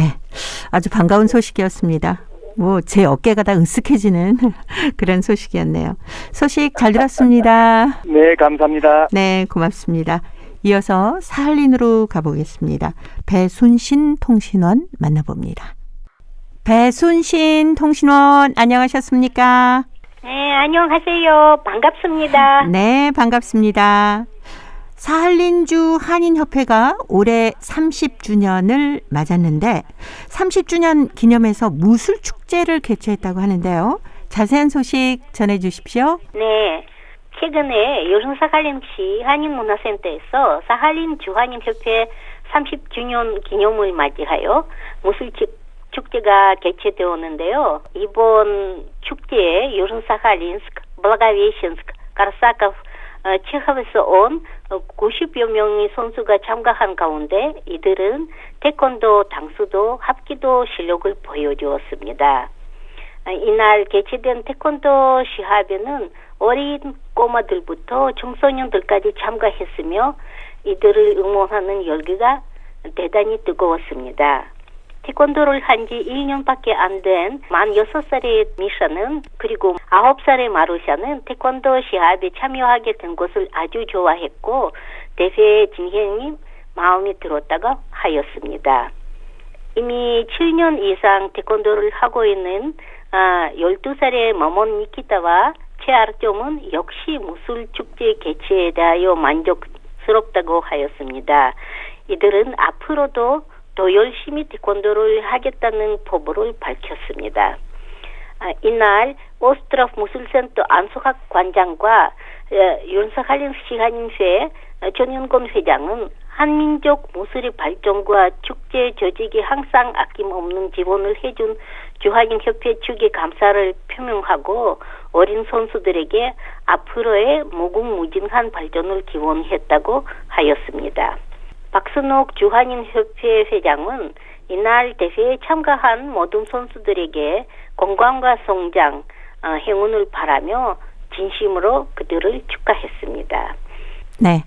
아주 반가운 소식이었습니다. 뭐 제 어깨가 다 으쓱해지는 그런 소식이었네요. 소식 잘 들었습니다. 네, 감사합니다. 네, 고맙습니다. 이어서 사할린으로 가보겠습니다. 배순신 통신원 만나봅니다. 배순신 통신원 안녕하셨습니까? 네, 안녕하세요. 반갑습니다. 네, 반갑습니다. 사할린주 한인협회가 올해 30주년을 맞았는데 30주년 기념해서 무술축제를 개최했다고 하는데요. 자세한 소식 전해주십시오. 네, 최근에 요른사할린시 한인문화센터에서 사할린주 한인협회 30주년 기념을 맞이하여 무술축제가 개최되었는데요. 이번 축제에 요른사할린스크, 블라가베이신스크, 가르사카, 체합에서 온 90여 명의 선수가 참가한 가운데 이들은 태권도, 당수도, 합기도 실력을 보여주었습니다. 이날 개최된 태권도 시합에는 어린 꼬마들부터 청소년들까지 참가했으며 이들을 응원하는 열기가 대단히 뜨거웠습니다. 태권도를 한 지 1년밖에 안 된 만 6살의 미샤는 그리고 9살의 마루샤는 태권도 시합에 참여하게 된 것을 아주 좋아했고 대회 진행이 마음에 들었다고 하였습니다. 이미 7년 이상 태권도를 하고 있는 12살의 머몬 니키타와 최아르점은 역시 무술축제 개최에 대하여 만족스럽다고 하였습니다. 이들은 앞으로도 더 열심히 태권도를 하겠다는 포부를 밝혔습니다. 이날 오스트로프 무술센터 안소학 관장과 윤석할린시 한인회 전윤건 회장은 한민족 무술의 발전과 축제 조직이 항상 아낌없는 지원을 해준 주한인협회 측에 감사를 표명하고 어린 선수들에게 앞으로의 무궁무진한 발전을 기원했다고 하였습니다. 박순옥 주한인협회 회장은 이날 대회에 참가한 모든 선수들에게 건강과 성장, 행운을 바라며 진심으로 그들을 축하했습니다. 네,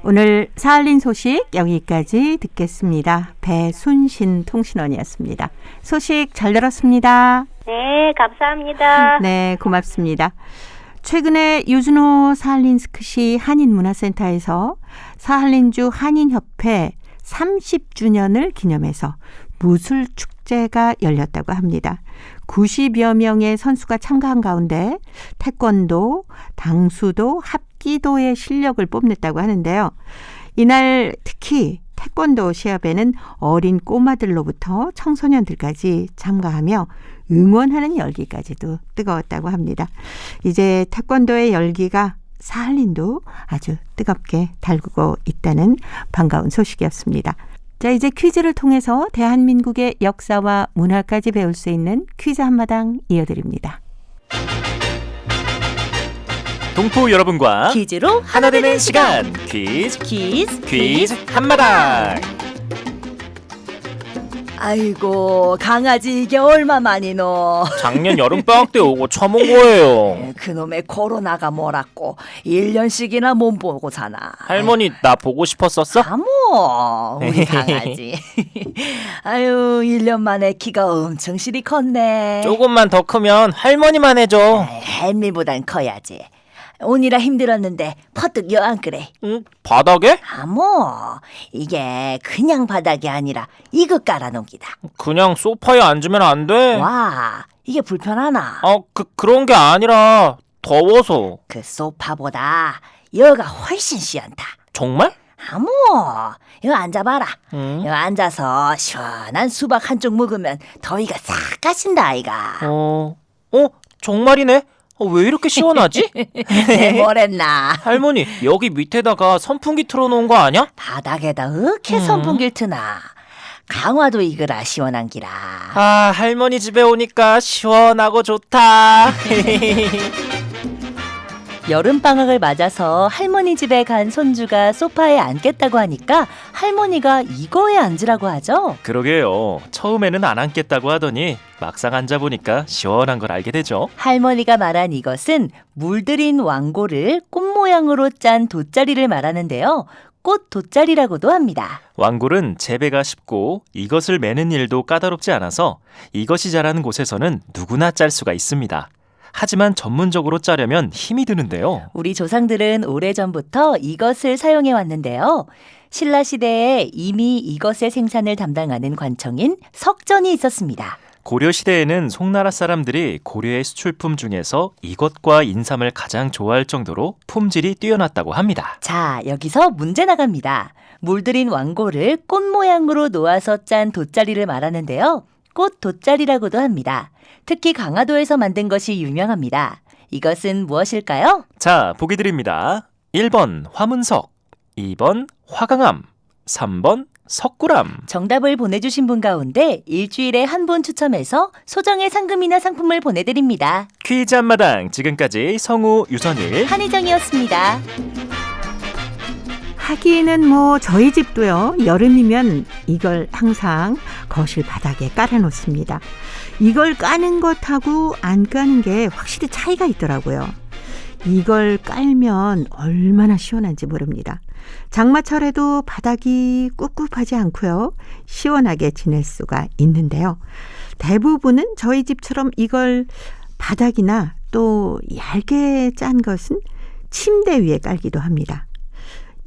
오늘 사할린 소식 여기까지 듣겠습니다. 배순신 통신원이었습니다. 소식 잘 들었습니다. 네, 감사합니다. 네, 고맙습니다. 최근에 유즈노 사할린스크시 한인문화센터에서 사할린주 한인협회 30주년을 기념해서 무술축제가 열렸다고 합니다. 90여 명의 선수가 참가한 가운데 태권도, 당수도, 합기도의 실력을 뽐냈다고 하는데요. 이날 특히 태권도 시합에는 어린 꼬마들로부터 청소년들까지 참가하며 응원하는 열기까지도 뜨거웠다고 합니다. 이제 태권도의 열기가 사할린도 아주 뜨겁게 달구고 있다는 반가운 소식이었습니다. 자, 이제 퀴즈를 통해서 대한민국의 역사와 문화까지 배울 수 있는 퀴즈 한마당 이어드립니다. 동포 여러분과 퀴즈로 하나 되는 시간 퀴즈 한마당. 아이고 강아지 이게 얼마만이노. 작년 여름방학 때 오고 처음 온 거예요. 그놈의 코로나가 뭐라고 1년씩이나 몸 보고 사나. 할머니 나 보고 싶었었어? 아모 우리 강아지. 아유 1년 만에 키가 엄청 실이 컸네. 조금만 더 크면 할머니만 해줘. 할미보단 커야지. 오니라 힘들었는데 퍼뜩 여안 그래. 응? 바닥에? 아모 이게 그냥 바닥이 아니라 이거 깔아놓은 기다. 그냥 소파에 앉으면 안 돼. 와 이게 불편하나? 그런 게 아니라 더워서. 그 소파보다 여가 훨씬 시원타. 정말? 아모 여기 앉아봐라. 여기 앉아서 시원한 수박 한쪽 먹으면 더위가 싹 가신다 아이가. 정말이네. 왜 이렇게 시원하지? 뭐랬나? 할머니 여기 밑에다가 선풍기 틀어놓은 거 아니야? 바닥에다 어케 선풍기를 트나. 강화도 이거라 시원한 기라. 아 할머니 집에 오니까 시원하고 좋다. 여름방학을 맞아서 할머니 집에 간 손주가 소파에 앉겠다고 하니까 할머니가 이거에 앉으라고 하죠. 그러게요. 처음에는 안 앉겠다고 하더니 막상 앉아보니까 시원한 걸 알게 되죠. 할머니가 말한 이것은 물들인 왕고를 꽃 모양으로 짠 돗자리를 말하는데요. 꽃 돗자리라고도 합니다. 왕골은 재배가 쉽고 이것을 매는 일도 까다롭지 않아서 이것이 자라는 곳에서는 누구나 짤 수가 있습니다. 하지만 전문적으로 짜려면 힘이 드는데요. 우리 조상들은 오래전부터 이것을 사용해 왔는데요. 신라 시대에 이미 이것의 생산을 담당하는 관청인 석전이 있었습니다. 고려 시대에는 송나라 사람들이 고려의 수출품 중에서 이것과 인삼을 가장 좋아할 정도로 품질이 뛰어났다고 합니다. 자, 여기서 문제 나갑니다. 물들인 왕고를 꽃 모양으로 놓아서 짠 돗자리를 말하는데요. 꽃 돗자리라고도 합니다. 특히 강화도에서 만든 것이 유명합니다. 이것은 무엇일까요? 자, 보기 드립니다. 1번 화문석, 2번 화강암, 3번 석굴암. 정답을 보내주신 분 가운데 일주일에 한 분 추첨해서 소정의 상금이나 상품을 보내드립니다. 퀴즈 한마당, 지금까지 성우 유선일, 한희정이었습니다. 하기는 뭐 저희 집도요. 여름이면 이걸 항상 거실 바닥에 깔아놓습니다. 이걸 까는 것하고 안 까는 게 확실히 차이가 있더라고요. 이걸 깔면 얼마나 시원한지 모릅니다. 장마철에도 바닥이 꿉꿉하지 않고요. 시원하게 지낼 수가 있는데요. 대부분은 저희 집처럼 이걸 바닥이나 또 얇게 짠 것은 침대 위에 깔기도 합니다.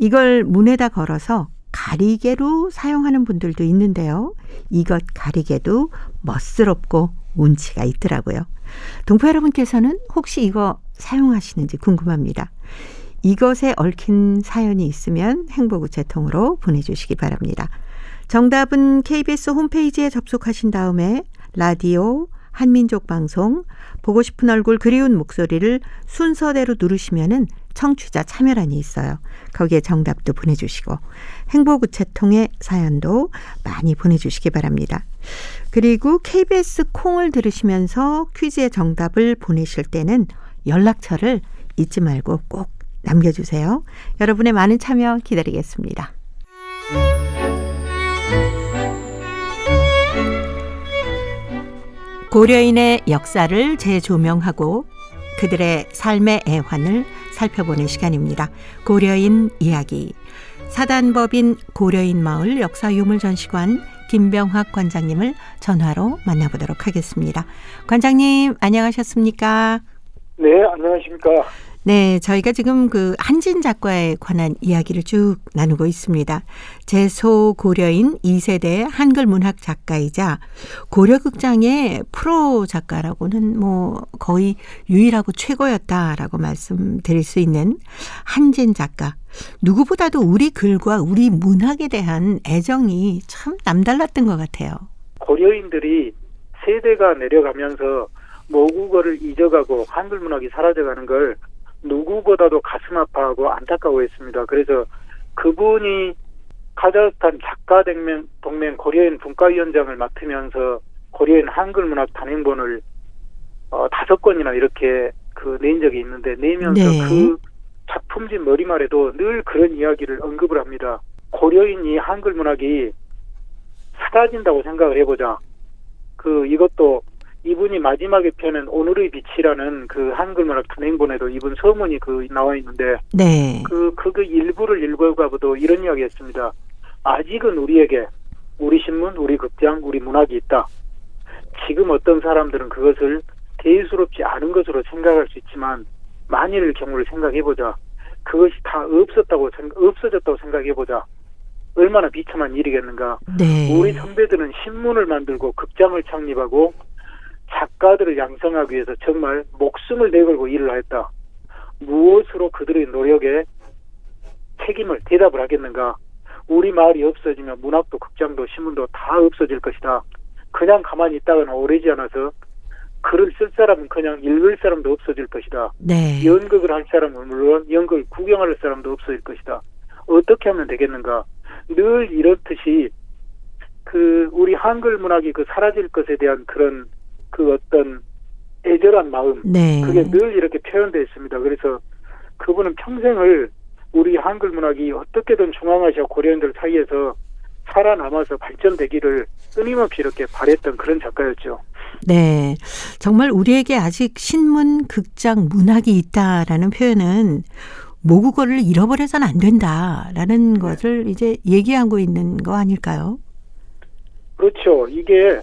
이걸 문에다 걸어서 가리개로 사용하는 분들도 있는데요. 이것 가리개도 멋스럽고 운치가 있더라고요. 동포 여러분께서는 혹시 이거 사용하시는지 궁금합니다. 이것에 얽힌 사연이 있으면 행복우체통으로 보내주시기 바랍니다. 정답은 KBS 홈페이지에 접속하신 다음에 라디오 한민족방송 보고 싶은 얼굴 그리운 목소리를 순서대로 누르시면은 청취자 참여란이 있어요. 거기에 정답도 보내주시고 행복우체통의 사연도 많이 보내주시기 바랍니다. 그리고 KBS 콩을 들으시면서 퀴즈의 정답을 보내실 때는 연락처를 잊지 말고 꼭 남겨주세요. 여러분의 많은 참여 기다리겠습니다. 고려인의 역사를 재조명하고 그들의 삶의 애환을 살펴보는 시간입니다. 고려인 이야기. 사단법인 고려인 마을 역사유물전시관 김병학 관장님을 전화로 만나보도록 하겠습니다. 관장님 안녕하셨습니까? 네, 안녕하십니까? 네, 저희가 지금 그 한진 작가에 관한 이야기를 쭉 나누고 있습니다. 제소 고려인 2세대 한글 문학 작가이자 고려극장의 프로 작가라고는 뭐 거의 유일하고 최고였다라고 말씀드릴 수 있는 한진 작가. 누구보다도 우리 글과 우리 문학에 대한 애정이 참 남달랐던 것 같아요. 고려인들이 세대가 내려가면서 모국어를 잊어가고 한글 문학이 사라져가는 걸 누구보다도 가슴 아파하고 안타까워했습니다. 그래서 그분이 카자흐스탄 작가동맹 고려인 분과위원장을 맡으면서 고려인 한글 문학 단행본을 5권이나 이렇게 낸 적이 있는데 내면서 네. 그 작품집 머리말에도 늘 그런 이야기를 언급을 합니다. 고려인이 한글 문학이 사라진다고 생각을 해보자. 이것도 이분이 마지막에 펴낸 오늘의 빛이라는 그 한글 문학 단행본에도 이분 서문이 나와 있는데 네. 그 일부를 읽어가고도 이런 이야기했습니다. 아직은 우리에게 우리 신문, 우리 극장, 우리 문학이 있다. 지금 어떤 사람들은 그것을 대수롭지 않은 것으로 생각할 수 있지만 만일의 경우를 생각해보자. 그것이 다 없어졌다고 생각해보자. 얼마나 비참한 일이겠는가. 네. 우리 선배들은 신문을 만들고 극장을 창립하고 작가들을 양성하기 위해서 정말 목숨을 내걸고 일을 했다. 무엇으로 그들의 노력에 대답을 하겠는가. 우리 마을이 없어지면 문학도 극장도 신문도 다 없어질 것이다. 그냥 가만히 있다가는 오래지 않아서 글을 쓸 사람은 그냥 읽을 사람도 없어질 것이다. 네. 연극을 할 사람은 물론 연극을 구경할 사람도 없어질 것이다. 어떻게 하면 되겠는가. 늘 이렇듯이 우리 한글 문학이 사라질 것에 대한 그런 어떤 애절한 마음, 네. 그게 늘 이렇게 표현되어 있습니다. 그래서 그분은 평생을 우리 한글 문학이 어떻게든 중앙아시아 고려인들 사이에서 살아남아서 발전되기를 끊임없이 이렇게 바랬던 그런 작가였죠. 네. 정말 우리에게 아직 신문, 극장, 문학이 있다라는 표현은 모국어를 잃어버려서는 안 된다라는 것을 이제 얘기하고 있는 거 아닐까요? 그렇죠. 이게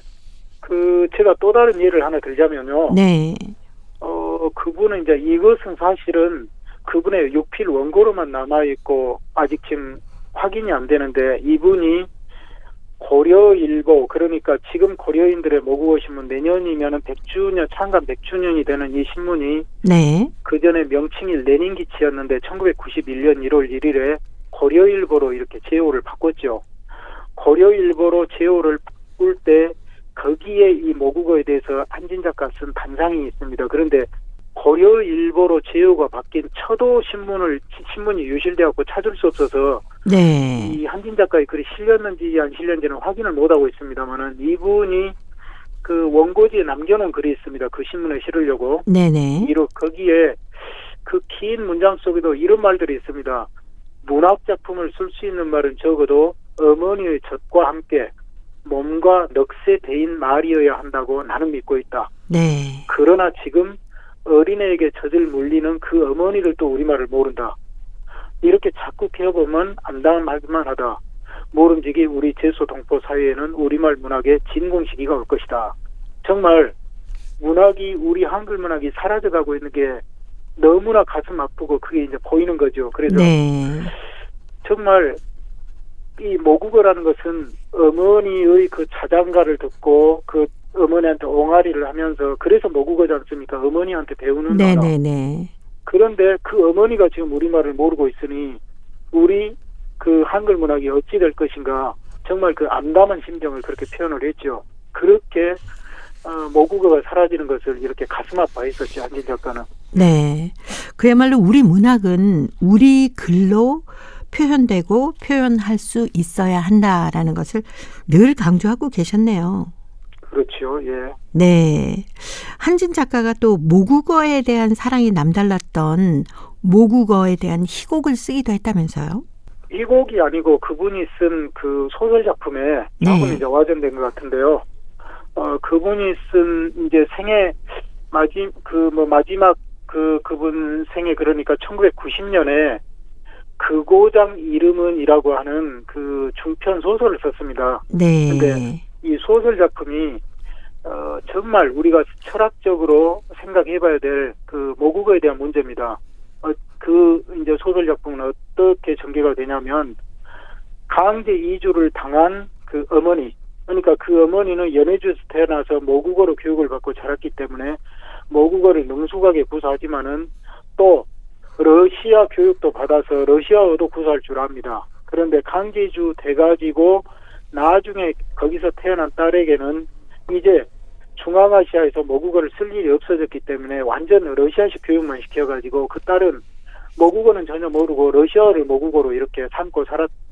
제가 또 다른 예를 하나 들자면요. 네. 그분은 이제 이것은 사실은 그분의 육필 원고로만 남아있고 아직 지금 확인이 안 되는데 이분이 고려일보, 그러니까 지금 고려인들의 모국어 신문 내년이면은 100주년, 창간 100주년이 되는 이 신문이 네. 그 전에 명칭이 레닌기치였는데 1991년 1월 1일에 고려일보로 이렇게 제호를 바꿨죠. 고려일보로 제호를 바꿀 때 거기에 이 모국어에 대해서 한진 작가 쓴 단상이 있습니다. 그런데 고려일보로 제호가 바뀐 처도 신문이 유실되었고 찾을 수 없어서 네. 이 한진 작가의 글이 실렸는지 안 실렸는지는 확인을 못하고 있습니다만은 이분이 그 원고지에 남겨놓은 글이 있습니다. 그 신문에 실으려고. 네네. 거기에 그 긴 문장 속에도 이런 말들이 있습니다. 문학 작품을 쓸 수 있는 말은 적어도 어머니의 젖과 함께 몸과 넋에 대인 말이어야 한다고 나는 믿고 있다. 네. 그러나 지금 어린애에게 젖을 물리는 그 어머니를 또 우리말을 모른다. 이렇게 자꾸 배워보면 안다는 말만 하다. 모름지기 우리 제소동포 사회에는 우리말 문학의 진공 시기가 올 것이다. 정말 우리 한글 문학이 사라져가고 있는 게 너무나 가슴 아프고 그게 이제 보이는 거죠. 그래서 네. 정말 이 모국어라는 것은 어머니의 그 자장가를 듣고 그 어머니한테 옹알이를 하면서 그래서 모국어지 않습니까? 어머니한테 배우는 언어. 네네네. 그런데 그 어머니가 지금 우리말을 모르고 있으니 우리 그 한글 문학이 어찌 될 것인가 정말 그 암담한 심정을 그렇게 표현을 했죠. 그렇게 모국어가 사라지는 것을 이렇게 가슴 아파했었죠. 한진 작가는. 네. 그야말로 우리 문학은 우리 글로 표현되고 표현할 수 있어야 한다라는 것을 늘 강조하고 계셨네요. 그렇죠. 예. 네. 한진 작가가 또 모국어에 대한 사랑이 남달랐던 모국어에 대한 희곡을 쓰기도 했다면서요? 희곡이 아니고 그분이 쓴 그 소설 작품에 조금 이제 와전된 것 같은데요. 그분이 쓴 이제 생애 마지막 그분 생애 그러니까 1990년에 그고장 이름은이라고 하는 그 중편 소설을 썼습니다. 네. 근데 이 소설 작품이 정말 우리가 철학적으로 생각해봐야 될 그 모국어에 대한 문제입니다. 그 이제 소설 작품은 어떻게 전개가 되냐면 강제 이주를 당한 그 어머니, 그러니까 그 어머니는 연해주에서 태어나서 모국어로 교육을 받고 자랐기 때문에 모국어를 능숙하게 구사하지만은 또 러시아 교육도 받아서 러시아어도 구사할 줄 압니다. 그런데 강제 이주 돼가지고 나중에 거기서 태어난 딸에게는 이제 중앙아시아에서 모국어를 쓸 일이 없어졌기 때문에 완전 러시아식 교육만 시켜가지고 그 딸은 모국어는 전혀 모르고 러시아어를 모국어로 이렇게 삼고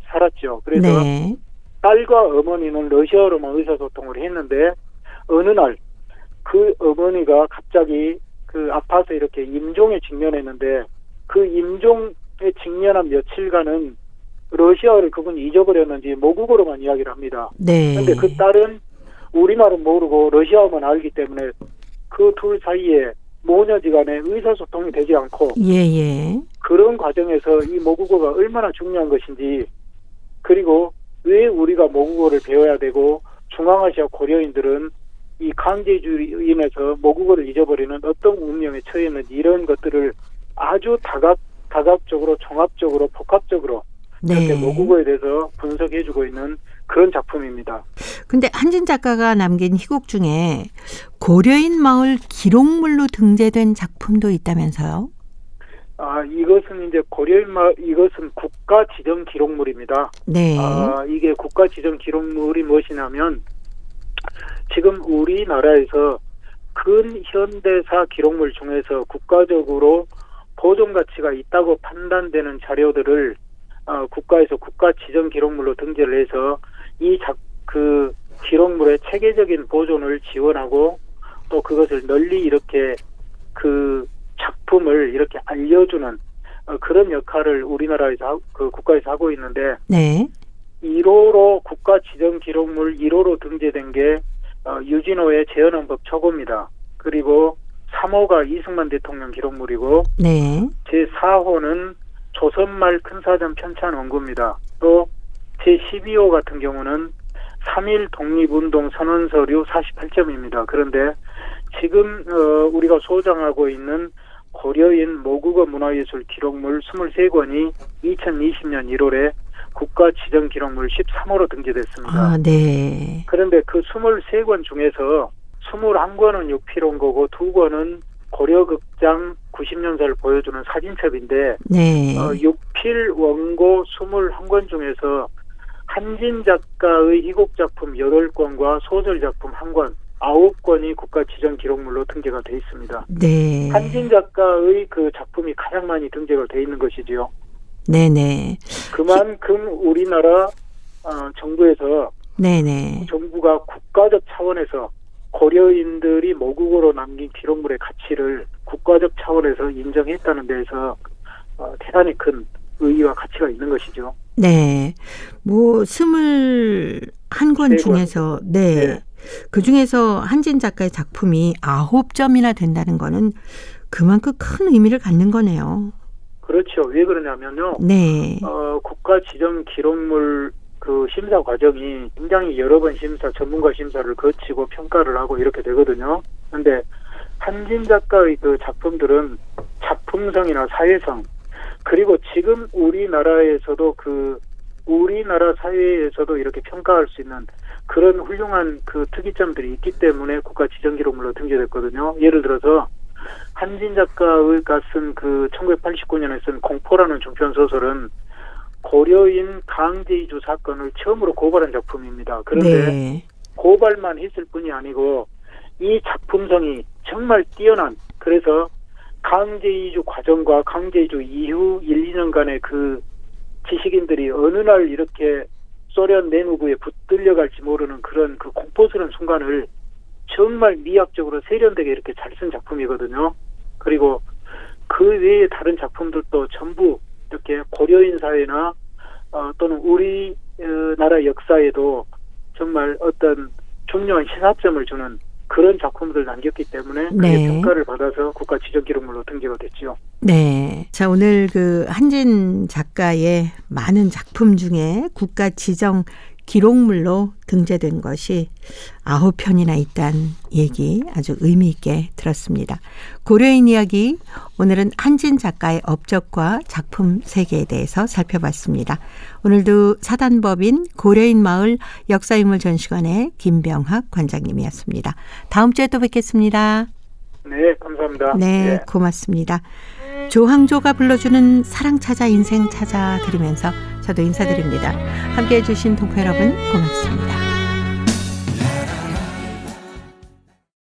살았죠. 그래서 네. 딸과 어머니는 러시아어로만 의사소통을 했는데 어느 날 그 어머니가 갑자기 그 아파서 이렇게 임종에 직면했는데 그 임종에 직면한 며칠간은 러시아어를 그분이 잊어버렸는지 모국어로만 이야기를 합니다. 네. 그런데 그 딸은 우리말은 모르고 러시아어만 알기 때문에 그 둘 사이에 모녀지간에 의사소통이 되지 않고 예예. 그런 과정에서 이 모국어가 얼마나 중요한 것인지 그리고 왜 우리가 모국어를 배워야 되고 중앙아시아 고려인들은 이 강제주의로 인해서 모국어를 잊어버리는 어떤 운명에 처했는지 이런 것들을 아주 다각적으로 종합적으로 복합적으로 이렇게 모국어에 대해서 분석해주고 있는 그런 작품입니다. 근데 한진 작가가 남긴 희곡 중에 고려인 마을 기록물로 등재된 작품도 있다면서요? 이것은 이제 고려인 마을, 이것은 국가 지정 기록물입니다. 네. 이게 국가 지정 기록물이 무엇이냐면 지금 우리나라에서 근현대사 기록물 중에서 국가적으로 보존 가치가 있다고 판단되는 자료들을 국가에서 국가 지정 기록물로 등재를 해서 그 기록물의 체계적인 보존을 지원하고 또 그것을 널리 이렇게 그 작품을 이렇게 알려주는 그런 역할을 우리나라에서 국가에서 하고 있는데 네. 1호로 국가 지정 기록물 1호로 등재된 게 유진호의 재헌헌법 초고입니다. 그리고 3호가 이승만 대통령 기록물이고 네. 제4호는 조선말 큰사전 편찬 원고입니다. 또 제12호 같은 경우는 3.1 독립운동 선언서류 48점입니다. 그런데 지금 우리가 소장하고 있는 고려인 모국어 문화예술 기록물 23권이 2020년 1월에 국가 지정 기록물 13호로 등재됐습니다. 아, 네. 그런데 그 23권 중에서 21권은 육필 원고고 2권은 고려극장 90년사를 보여주는 사진첩인데 네. 육필 원고 21권 중에서 한진 작가의 희곡 작품 8권과 소설 작품 1권, 9권이 국가 지정 기록물로 등재가 돼 있습니다. 네. 한진 작가의 그 작품이 가장 많이 등재가 돼 있는 것이지요. 네네. 그만큼 우리나라 정부에서 네네. 정부가 국가적 차원에서 고려인들이 모국어로 남긴 기록물의 가치를 국가적 차원에서 인정했다는 데에서 대단히 큰 의의와 가치가 있는 것이죠. 네. 뭐 21권 중에서 네. 그 중에서 한진 작가의 작품이 9점이나 된다는 거는 그만큼 큰 의미를 갖는 거네요. 그렇죠. 왜 그러냐면요. 네. 국가 지정 기록물 그 심사 과정이 굉장히 여러 번 전문가 심사를 거치고 평가를 하고 이렇게 되거든요. 그런데 한진 작가의 그 작품들은 작품성이나 사회성, 그리고 지금 우리나라에서도 우리나라 사회에서도 이렇게 평가할 수 있는 그런 훌륭한 그 특이점들이 있기 때문에 국가 지정 기록물로 등재됐거든요. 예를 들어서 한진 작가가 쓴 그 1989년에 쓴 공포라는 중편 소설은 고려인 강제이주 사건을 처음으로 고발한 작품입니다. 그런데 네. 고발만 했을 뿐이 아니고 이 작품성이 정말 뛰어난, 그래서 강제이주 과정과 강제이주 이후 1, 2년간의 그 지식인들이 어느 날 이렇게 소련 내무부에 붙들려갈지 모르는 그런 그 공포스러운 순간을 정말 미학적으로 세련되게 이렇게 잘 쓴 작품이거든요. 그리고 그 외에 다른 작품들도 전부 이렇게 고려인 사회나 또는 우리나라 역사에도 정말 어떤 중요한 시사점을 주는 그런 작품들을 남겼기 때문에 그게 네. 평가를 받아서 국가 지정 기록물로 등재가 됐죠. 네. 자, 오늘 그 한진 작가의 많은 작품 중에 국가 지정 기록물로 등재된 것이 9편이나 있다는 얘기 아주 의미 있게 들었습니다. 고려인 이야기, 오늘은 한진 작가의 업적과 작품 세계에 대해서 살펴봤습니다. 오늘도 사단법인 고려인 마을 역사인물 전시관의 김병학 관장님이었습니다. 다음 주에 또 뵙겠습니다. 네, 감사합니다. 네, 고맙습니다. 조항조가 불러주는 사랑 찾아 인생 찾아 들으면서 저도 인사드립니다. 함께해 주신 동포 여러분 고맙습니다.